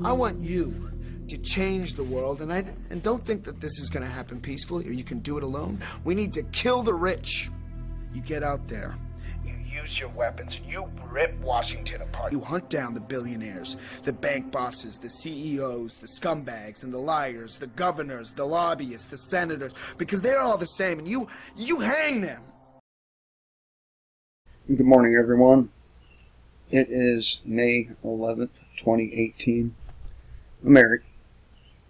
I want you to change the world, and don't think that this is going to happen peacefully or you can do it alone. We need to kill the rich. You get out there, you use your weapons, and you rip Washington apart. You hunt down the billionaires, the bank bosses, the CEOs, the scumbags, and the liars, the governors, the lobbyists, the senators, because they're all the same, and you hang them. Good morning, everyone. It is May 11th, 2018. I'm Eric,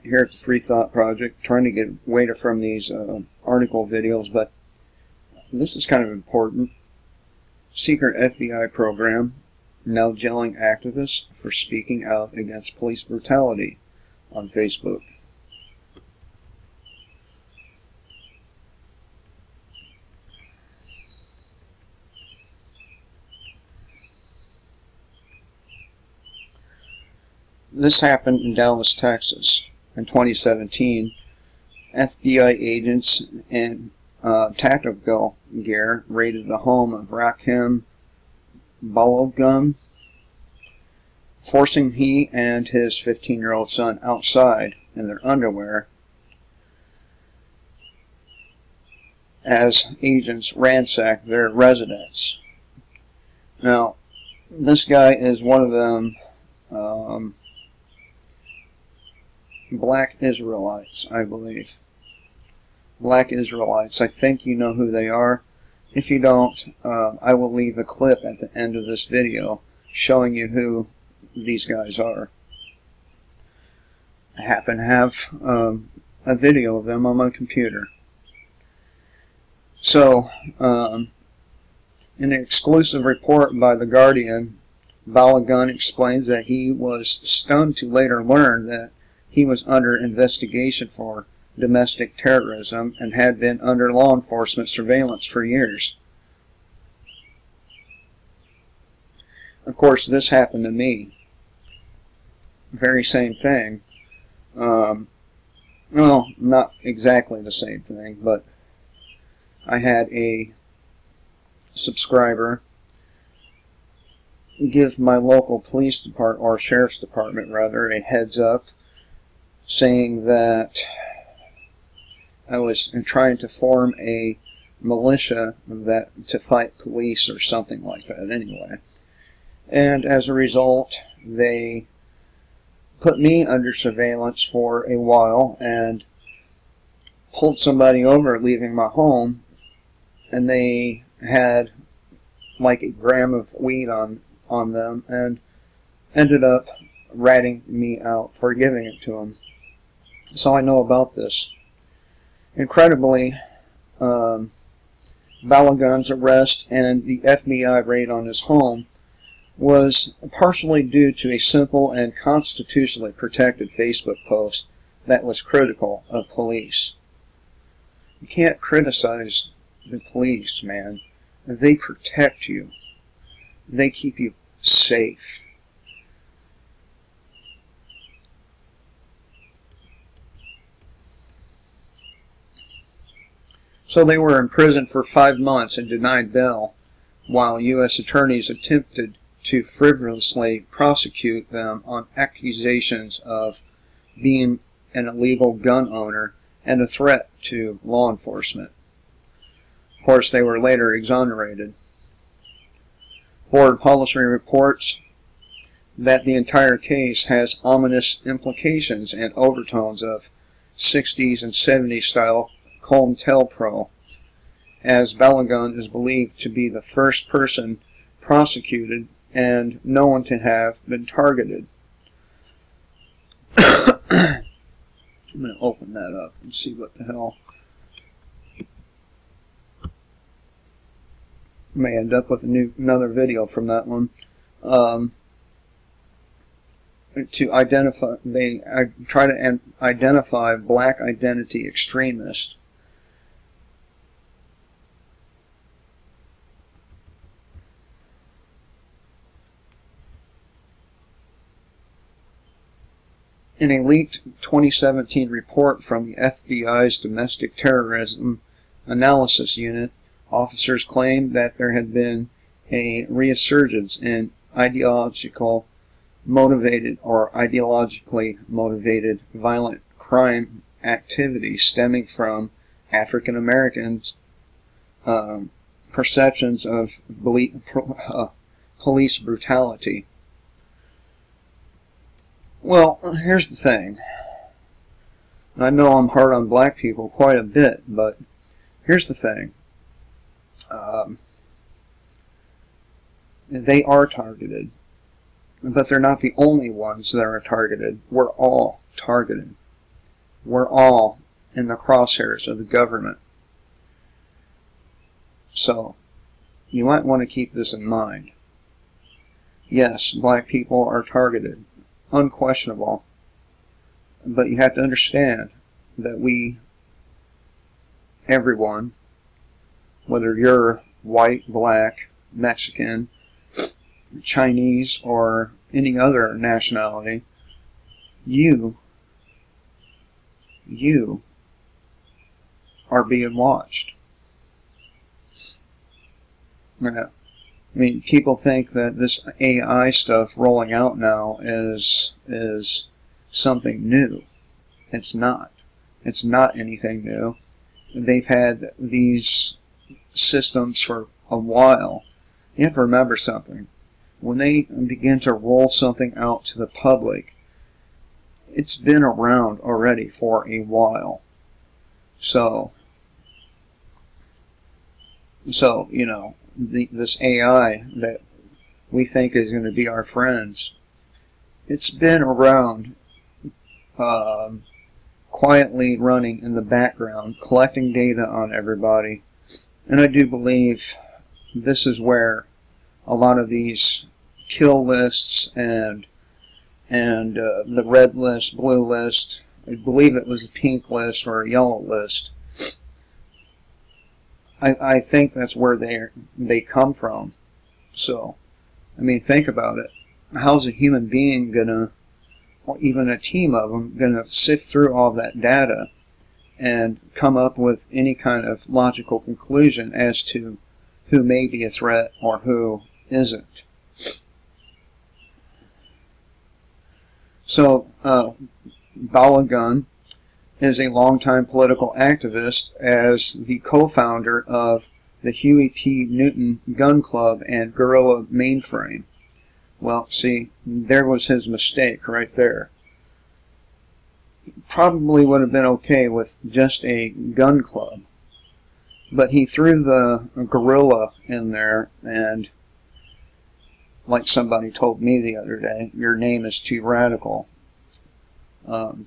here at the Free Thought Project, trying to get away from these article videos, but this is kind of important. Secret FBI program now jailing activists for speaking out against police brutality on Facebook. This happened in Dallas, Texas in 2017. FBI agents in tactical gear raided the home of Rakim Balogun, forcing he and his 15-year-old son outside in their underwear as agents ransacked their residence. Now, this guy is one of them Black Israelites, I believe. Black Israelites. I think you know who they are. If you don't, I will leave a clip at the end of this video showing you who these guys are. I happen to have a video of them on my computer. So, in an exclusive report by The Guardian, Balogun explains that he was stunned to later learn that he was under investigation for domestic terrorism and had been under law enforcement surveillance for years. Of course, this happened to me. Very same thing. Well, not exactly the same thing, but I had a subscriber give my local police department, or sheriff's department rather, a heads up saying that I was trying to form a militia to fight police or something like that anyway. And as a result, they put me under surveillance for a while and pulled somebody over leaving my home, and they had like a gram of weed on them and ended up ratting me out for giving it to them. So I know about this. Incredibly, Balogun's arrest and the FBI raid on his home was partially due to a simple and constitutionally protected Facebook post that was critical of police. You can't criticize the police, man. They protect you. They keep you safe. So they were in prison for 5 months and denied bail, while U.S. attorneys attempted to frivolously prosecute them on accusations of being an illegal gun owner and a threat to law enforcement. Of course, they were later exonerated. Foreign policy reports that the entire case has ominous implications and overtones of 60s and 70s style COINTELPRO, as Balogun is believed to be the first person prosecuted and known to have been targeted. I'm going to open that up and see what the hell. May end up with another video from that one. To identify, they try to identify black identity extremists. In a leaked 2017 report from the FBI's Domestic Terrorism Analysis Unit, officers claimed that there had been a resurgence in ideological motivated or ideologically motivated violent crime activity stemming from African Americans' perceptions of police brutality. Well, here's the thing. I know I'm hard on black people quite a bit, but here's the thing. They are targeted, but they're not the only ones that are targeted. We're all targeted. We're all in the crosshairs of the government. So, you might want to keep this in mind. Yes, black people are targeted. Unquestionable. But you have to understand that everyone, whether you're white, black, Mexican, Chinese, or any other nationality, you are being watched. I mean, people think that this AI stuff rolling out now is something new. It's not. It's not anything new. They've had these systems for a while. You have to remember something. When they begin to roll something out to the public, it's been around already for a while. So you know, this AI that we think is going to be our friends, it's been around, quietly running in the background, collecting data on everybody. And I do believe this is where a lot of these kill lists and the red list, blue list, I believe it was a pink list or a yellow list, I think that's where they come from. So, I mean, think about it. How's a human being gonna, or even a team of them, gonna sift through all that data and come up with any kind of logical conclusion as to who may be a threat or who isn't? So, Balagun is a longtime political activist as the co-founder of the Huey P. Newton Gun Club and Guerrilla Mainframe. Well, see, there was his mistake right there. Probably would have been okay with just a gun club, but he threw the guerrilla in there, and like somebody told me the other day, your name is too radical,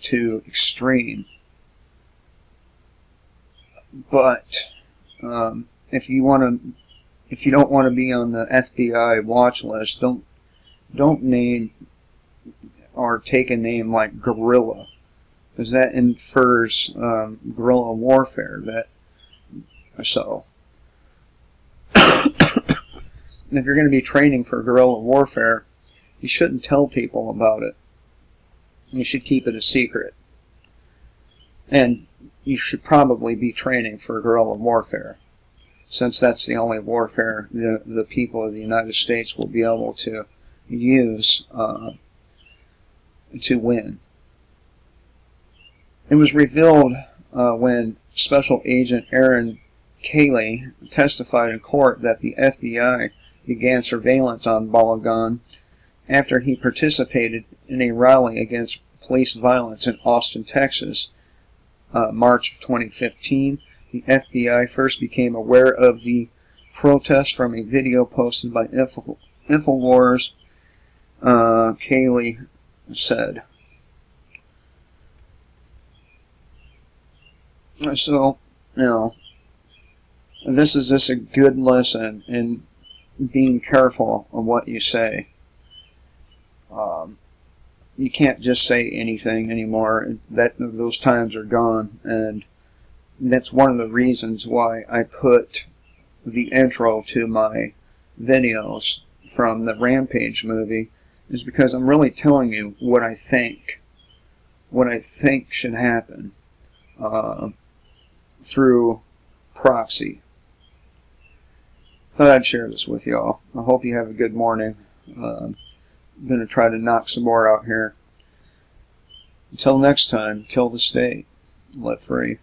too extreme. But if you don't want to be on the FBI watch list, don't name or take a name like guerrilla, because that infers guerrilla warfare. So if you're going to be training for guerrilla warfare, you shouldn't tell people about it. You should keep it a secret. And you should probably be training for guerrilla warfare, since that's the only warfare the people of the United States will be able to use to win. It was revealed when Special Agent Aaron Cayley testified in court that the FBI began surveillance on Balagun after he participated in a rally against police violence in Austin, Texas, March of 2015. The FBI first became aware of the protest from a video posted by InfoWars, Cayley said. So, you know, this is just a good lesson in being careful of what you say. You can't just say anything anymore. Those times are gone, and that's one of the reasons why I put the intro to my videos from the Rampage movie, is because I'm really telling you what I think should happen through proxy. Thought I'd share this with y'all. I hope you have a good morning. going to try to knock some more out here. Until next time, kill the state, let free.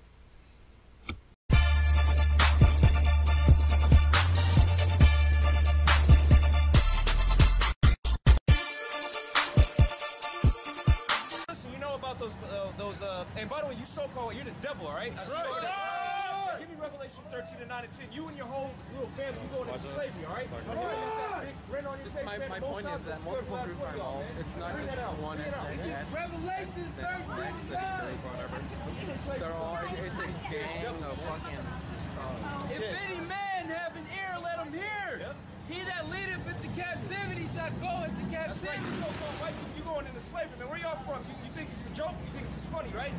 And by the way, you so-called, you're the devil, all right? That's right. Give me Revelation 13 and 9 and 10. You and your whole little family, you going into slavery, all right? My point is that multiple groups are involved. It's not just one and Revelation 13 they're all, it's a gang of fucking... If any man have an ear, let him hear. He that leadeth into captivity shall go into captivity. That's right, you so-called white people, you going into slavery. Man, where y'all from? You think this is a joke? You think this is funny, right?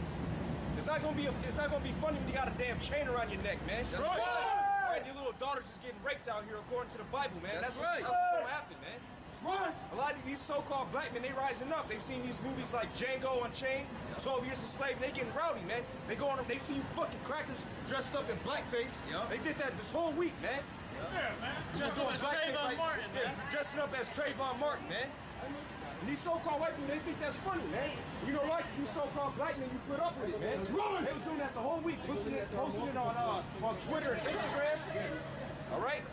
It's not gonna be funny when you got a damn chain around your neck, man. That's right. All right, your little daughter's just getting raped out here according to the Bible, man. That's right. That's what's gonna happen, man. Right. A lot of these so-called black men, they rising up. They seen these movies like Django Unchained, 12 Years a Slave, and they getting rowdy, man. They go on them, they see you fucking crackers dressed up in blackface. Yep. They did that this whole week, man. Yeah, man. Dressing up as Trayvon Martin, man. Dressing up as Trayvon Martin, man. And these so-called white people, they think that's funny, man. You know, like you so-called black men, you put up with it, man. They was doing that the whole week, posting it on Twitter and Instagram. All right?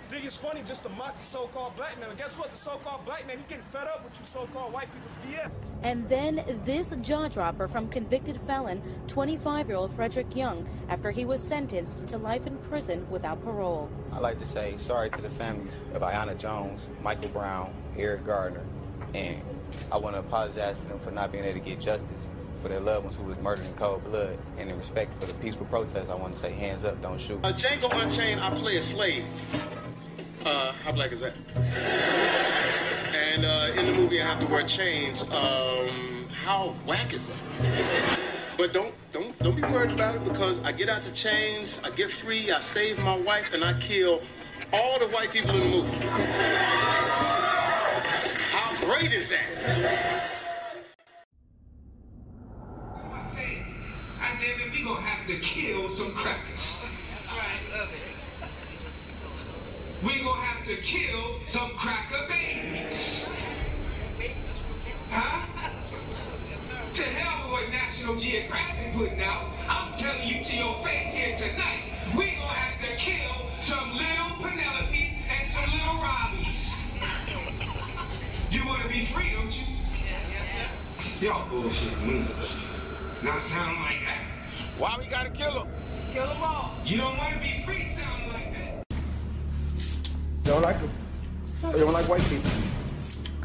Think it's funny just to mock the so-called black man. And guess what? The so-called black man, he's getting fed up with you so-called white people's BS. And then this jaw-dropper from convicted felon, 25-year-old Frederick Young, after he was sentenced to life in prison without parole. I'd like to say sorry to the families of Aiyana Jones, Michael Brown, Eric Gardner, and I want to apologize to them for not being able to get justice for their loved ones who was murdered in cold blood. And in respect for the peaceful protest, I want to say hands up, don't shoot. Django Unchained, I play a slave. How black is that? And in the movie, I have the word chains. How whack is that? But don't be worried about it, because I get out the chains, I get free, I save my wife, and I kill all the white people in the movie. How great is that? I said, we gonna have to kill some crackers. That's right, love it. We gonna have to kill some cracker babies. Huh? To hell with what National Geographic putting out. I'm telling you to your face here tonight, we gonna have to kill some little Penelopes and some little Robbies. You wanna be free, don't you? Y'all bullshit. Not sound like that. Why we gotta kill them? Kill them all. You don't wanna be free sounding like that. You don't like them? You don't like white people?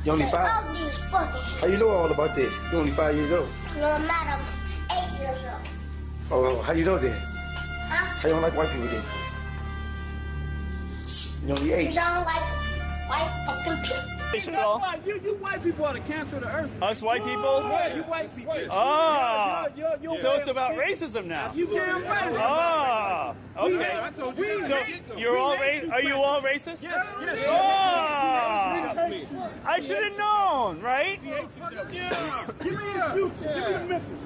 You only 5? Ugly as fucking. How you know all about this? You only 5 years old. No, I'm not. I'm 8 years old. Oh, how you know that? Huh? How you don't like white people then? You only 8. Because I don't like white fucking people. That's why you white people are the cancer of the earth. Us white people? Yeah, you white people. Oh, you're so it's about racism now. You damn right. Oh, okay. So you're all are you all racist? Yes. Oh, I should have known, right? Yeah. Give me a future. Give me a message.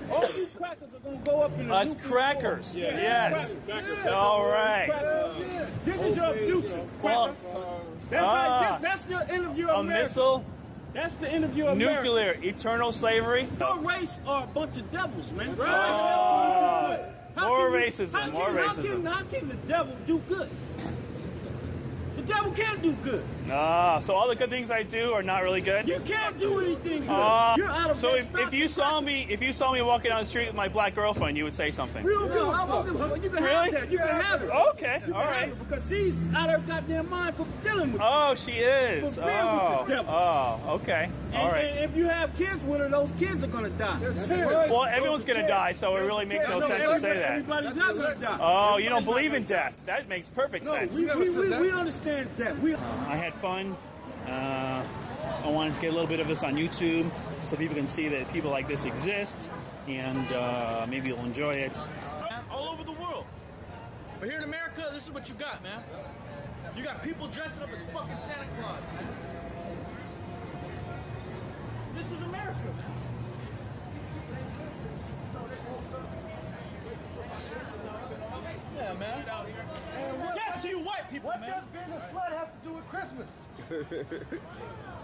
All these crackers are going to go up in the Us crackers. Yes. All right. This is your future. Well, That's the interview of a America. missile. That's the interview of America. Nuclear, eternal slavery. Your race are a bunch of devils, man. More racism, more racism. How can the devil do good? The devil can't do good. So all the good things I do are not really good. You can't do anything good. You're out of so if you saw me walking down the street with my black girlfriend, you would say something. We don't give a fuck. You can have that. You can have it. Okay, all right. Because she's out of her goddamn mind for dealing with you. Oh, she is. For being with the devil. Oh, okay. All right. And if you have kids with her, those kids are going to die. Well, everyone's going to die, so it really makes no sense to say that. Everybody's not going to die. Oh, you don't believe in death. That makes perfect sense. We understand that. I had fun. I wanted to get a little bit of this on YouTube so people can see that people like this exist, and maybe you'll enjoy it. All over the world. But here in America, this is what you got, man. You got people dressing up as fucking Santa Claus, man. This is America, man. Yeah, man. That's to you white people, what man. What does being a slut have to do with Christmas?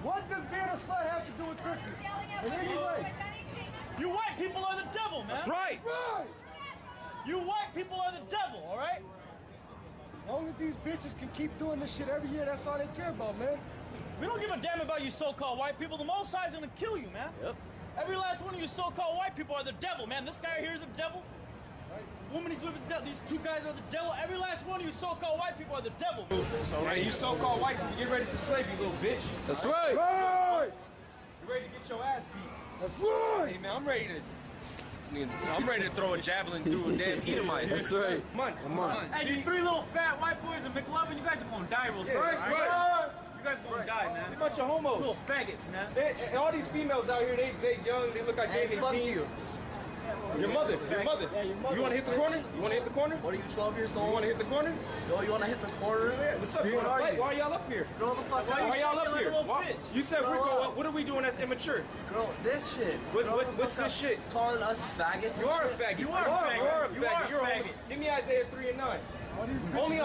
What does being a slut have to do with Christmas? In any way? You white people are the devil, man. That's right. You white people are the devil, all right? As long as these bitches can keep doing this shit every year, that's all they care about, man. We don't give a damn about you so-called white people. The Most High is gonna kill you, man. Yep. Every last one of you so-called white people are the devil, man. This guy here is the devil. Woman he's with is the devil. These two guys are the devil. Every last one of you so-called white people are the devil. Hey, you so-called white people, get ready for slavery, you little bitch. That's right. Right. You ready to get your ass beat? That's right. Hey, man, I'm ready to throw a javelin through a damn Edomite. That's right. Come on. Hey, you three little fat white boys in McLovin, you guys are gonna die real soon. Right. You guys are gonna die, man. A bunch of homos. Little faggots, man. And all these females out here, they young, they look like they 18. Your mother. Yeah, your mother. You want to hit the corner? What are you, 12 years old? You want to hit the corner? Yo, you want to hit the corner? What's up? Dude, You wanna fight? Why are y'all up here? Grow the fuck up. Why y'all up here? little Why- bitch? You said Grow we're going up. up. What are we doing that's immature? Girl, this shit. What's this shit? Calling us faggots You and are a shit. faggot. You are a faggot. You are a You are a faggot. You're a faggot. Give me Isaiah 3:9. Only a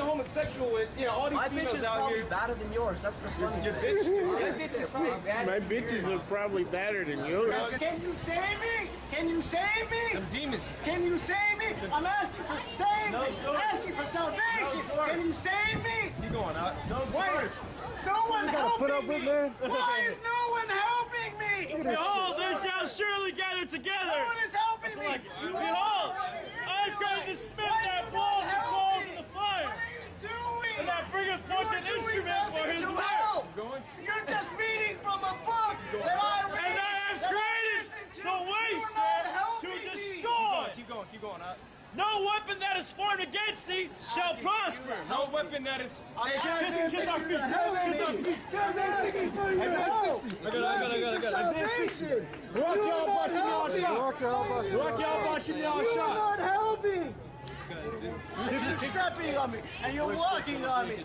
homosexual with, all these My bitch females is out probably here. better than yours. That's the funny Your thing. bitch, that bitch is fine, man. My bitches are probably better than yours. Can you save me? Can you save me? Them demons. Can you save me? I'm asking for saving. I'm asking for salvation. Can you save me? You going out? Wait. No one helping me. Why is no one helping me? Behold, they shall surely gather together. No one is helping me. Behold, I've come to smith that balls and balls in the fire. What are you doing? And that bringeth forth an instrument for his to work. help. You're just reading from a book that I read. And I have that I created listened to. the waste You're not helping to me. destroy. Keep going out. No weapon that is formed against thee shall prosper. No weapon that is. Kiss our feet. Kiss our feet. I got it. Rock y'all, Bashim You're not helping. You're stepping on me, and you're walking on me.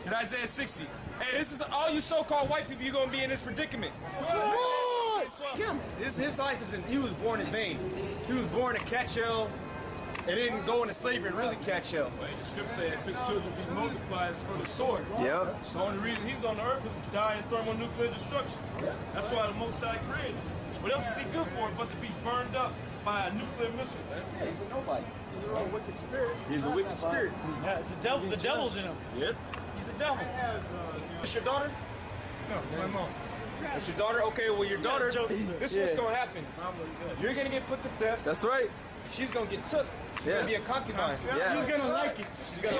In Isaiah 60. Hey, this is all you so-called white people. You're gonna be in this predicament. His life is in. He was born in vain. He was born to catch hell, and then go into slavery and really catch hell. The scripture said, if his children be multiplied for the sword. Yep. So the only reason he's on the earth is to die in thermonuclear destruction. That's why the Most High created him. What else is he good for but to be burned up by a nuclear missile? He's a nobody. He's a wicked spirit. He's a wicked spirit. Yeah, it's the devil. The devil's in him. Yep. He's the devil. That's your daughter? No, my mom. That's your daughter? Okay, well, your daughter, this is what's gonna happen. You're gonna get put to death. That's right. She's gonna get took. She's Yeah. gonna be a concubine. Yeah. She's gonna like it. She's gonna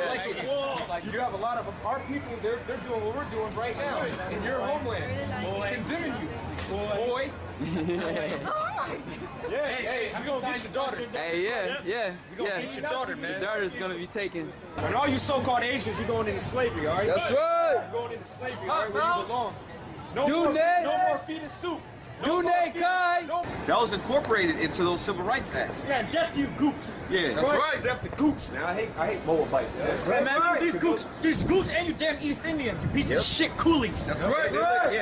like it. You have a lot of our people. They're doing what we're doing right now in your homeland, condemning you, boy. Hey, you gonna get your daughter? Hey, yeah. You gonna get your daughter, man. Your daughter's gonna be taken. And all you so-called Asians, you're going into slavery, all right? That's right. You're going into slavery, all right, where you belong. No more feeding soup. Kai. That was incorporated into those civil rights acts. Yeah, death to you goops. Yeah, That's right. Death to goops, man. I hate Moabites. Right, man, these goops and you damn East Indians, you piece of shit coolies. That's right.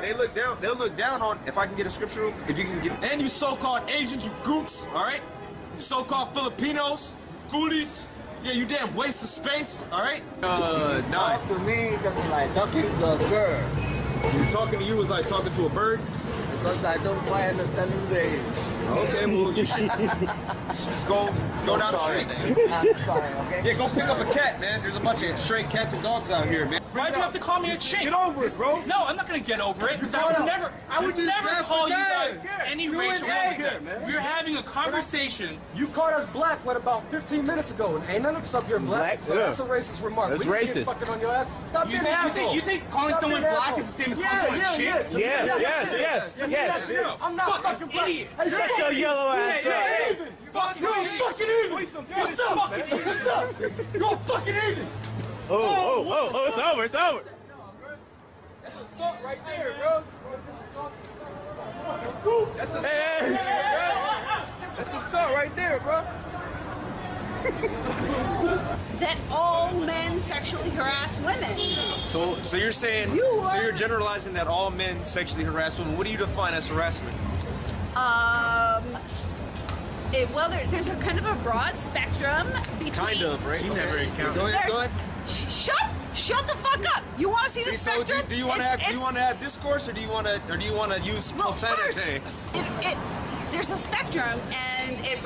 They look down. They'll look down on. If I can get a scriptural, if you can get. And you so-called Asians, you goops, all right? You so-called Filipinos, coolies. Yeah, you damn waste of space, all right? Nah. To me, just like talking to a girl. Talking to you was like talking to a bird. Because I don't quite understand English. Okay, well, you should just go down the street. I'm sorry, okay? Yeah, go pick up a cat, man. There's a bunch of stray cats and dogs out here, man. Why'd you have to call me a chink? Get over it, bro. No, I'm not gonna get over it. Because I would never call you guys any racial epithet. We're having a conversation. You called us black, what, about 15 minutes ago? And ain't none of us up here black. So that's a racist remark. That's We can racist. get fucking on your ass. Stop being an asshole. You think calling someone black is the same as calling someone a chink? Yes. I'm not fucking black. Idiot. Hey, Shut your yellow ass up. Fucking You're a idiot. fucking idiot. What's up, man? What's up? You're a fucking idiot. Oh, it's over, it's over. That's assault right there, bro. That's assault. That's assault right there, bro. That all men sexually harass women. So you're saying, so you're generalizing that all men sexually harass women. What do you define as harassment? Well, there's a kind of a broad spectrum between. Kind of, right? She never encountered. Go ahead. Shut Shut the fuck up! You want to see the So spectrum? do you want to have discourse, or do you want to use profanity? There's a spectrum, and it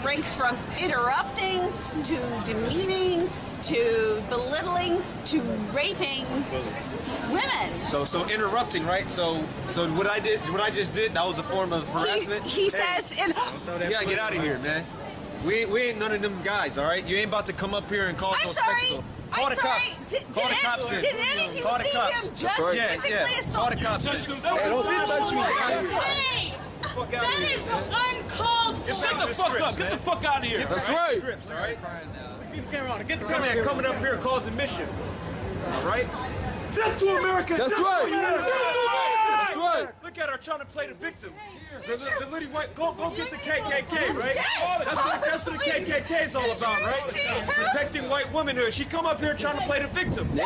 ranks from interrupting to demeaning to belittling to raping women. So interrupting, right? So what I just did, that was a form of harassment. He says, you gotta get out of here, man. We ain't none of them guys, all right? You ain't about to come up here and cause no spectacle. Call the cops. Call the cops. Did any of you Call the see cops. him just physically assault? Call the cops. Hey, don't touch me. Hey! That is uncalled for. Shut the fuck up. Get the fuck out of here. That's right. All right? Keep the camera on. Get the Come here, coming up here causing mission. All right? Death to America! That's Death right. to America! That's right. Look at her trying to play the victim. The lady white, go get the KKK, right? Yes. That's what the KKK is all about, right? Protecting white women here. She come up here trying to play the victim. No!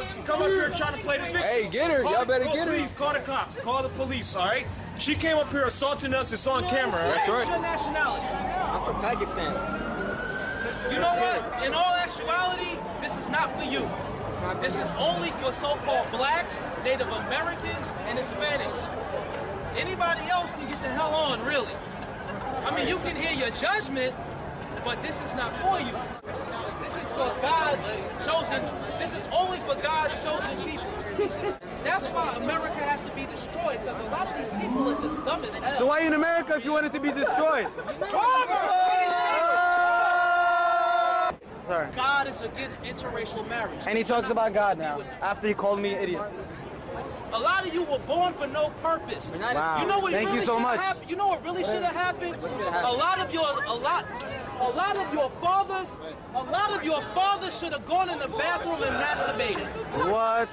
She come up here trying to play the victim. Hey, get her. Y'all better get her. Please, call the cops. Call the police, all right? She came up here assaulting us. It's on camera, right? That's What's right. your nationality? I'm from Pakistan. You know what? In all actuality, this is not for you. This is only for so-called blacks, Native Americans, and Hispanics. Anybody else can get the hell on, really. I mean, you can hear your judgment, but this is not for you. This is for God's chosen. This is only for God's chosen people. That's why America has to be destroyed, because a lot of these people are just dumb as hell. So why in America if you want it to be destroyed? Sorry. God is against interracial marriage. And he talks about God now, after he called me an idiot. A lot of you were born for no purpose. Wow. You know what Thank really you so should much. have happened? You know what really should have happened? What should have happened? A lot of your fathers should have gone in the bathroom and masturbated. What?